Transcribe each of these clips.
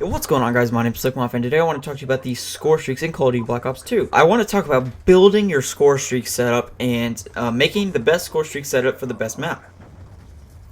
What's going on, guys? My name's Slcmof, and today I want to talk to you about the score streaks in Call of Duty Black Ops 2. I want to talk about building your score streak setup and making the best score streak setup for the best map.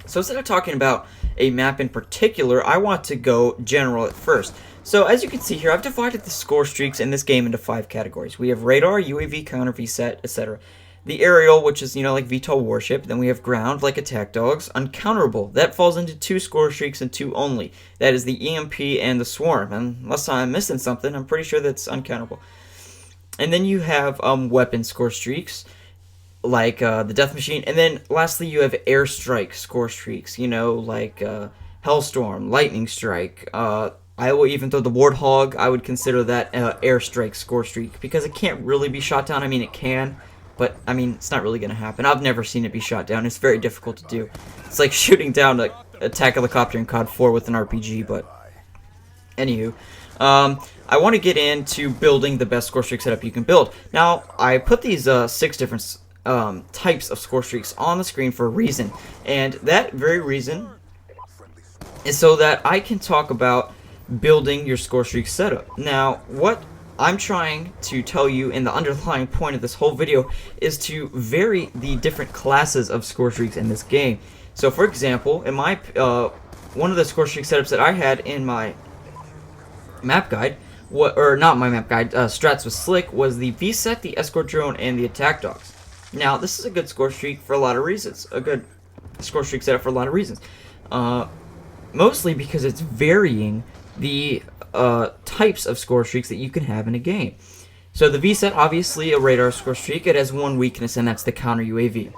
So instead of talking about a map in particular, I want to go general at first. So as you can see here, I've divided the score streaks in this game into 5 categories. We have radar, UAV, counter, VSAT, etc. The aerial, which is, like VTOL warship. Then we have ground, like attack dogs. Uncounterable, that falls into 2 score streaks and 2 only. That is the EMP and the swarm. And unless I'm missing something, I'm pretty sure that's uncounterable. And then you have weapon score streaks, like the death machine. And then lastly, you have airstrike score streaks, like Hellstorm, lightning strike. I will even throw the Warthog. I would consider that airstrike score streak because it can't really be shot down. I mean, it can. But, it's not really going to happen. I've never seen it be shot down. It's very difficult to do. It's like shooting down an attack helicopter in COD 4 with an RPG, but... Anywho. I want to get into building the best score streak setup you can build. Now, I put these 6 different types of score streaks on the screen for a reason. And that very reason is so that I can talk about building your score streak setup. Now, what I'm trying to tell you, and the underlying point of this whole video is to vary the different classes of score streaks in this game. So, for example, in my one of the score streak setups that I had in my map guide, not my map guide, strats with Slick, was the VSAT, the escort drone, and the attack dogs. Now, this is a good score streak for a lot of reasons. A good score streak setup for a lot of reasons. Mostly because it's varying the types of score streaks that you can have in a game. So the VSAT, obviously a radar score streak. It has one weakness, and that's the counter UAV.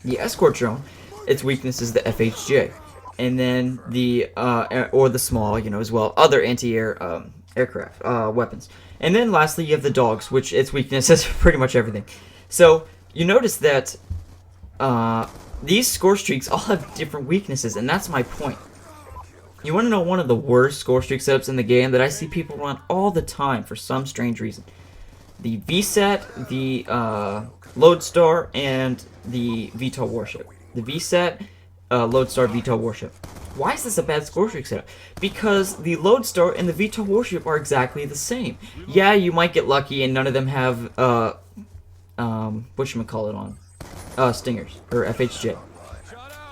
The escort drone, its weakness is the FHJ, and then the or the small, as well, other anti-air aircraft weapons. And then lastly, you have the dogs, which its weakness is pretty much everything. So you notice that these score streaks all have different weaknesses, and that's my point. You want to know one of the worst score streak setups in the game that I see people run all the time for some strange reason? The VSAT, the Lodestar, and the VTOL warship. The VSAT, Lodestar, VTOL warship. Why is this a bad score streak setup? Because the Lodestar and the VTOL warship are exactly the same. Yeah, you might get lucky and none of them have whatchamacallit on stingers or FHJ.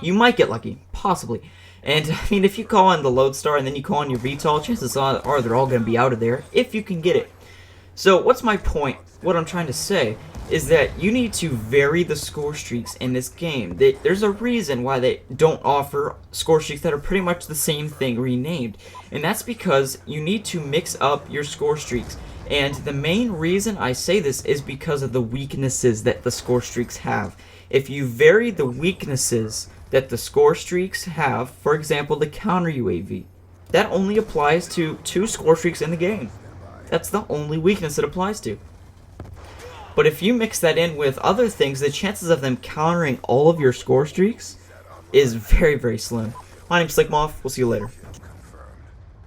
You might get lucky, possibly. And, if you call on the Lodestar and then you call on your VTOL, chances are they're all going to be out of there, if you can get it. So, what's my point? What I'm trying to say is that you need to vary the score streaks in this game. There's a reason why they don't offer score streaks that are pretty much the same thing renamed. And that's because you need to mix up your score streaks. And the main reason I say this is because of the weaknesses that the score streaks have. If you vary the weaknesses that the score streaks have, for example, the counter UAV, that only applies to 2 score streaks in the game. That's the only weakness it applies to. But if you mix that in with other things, the chances of them countering all of your score streaks is very, very slim. My name's Slcmof. We'll see you later.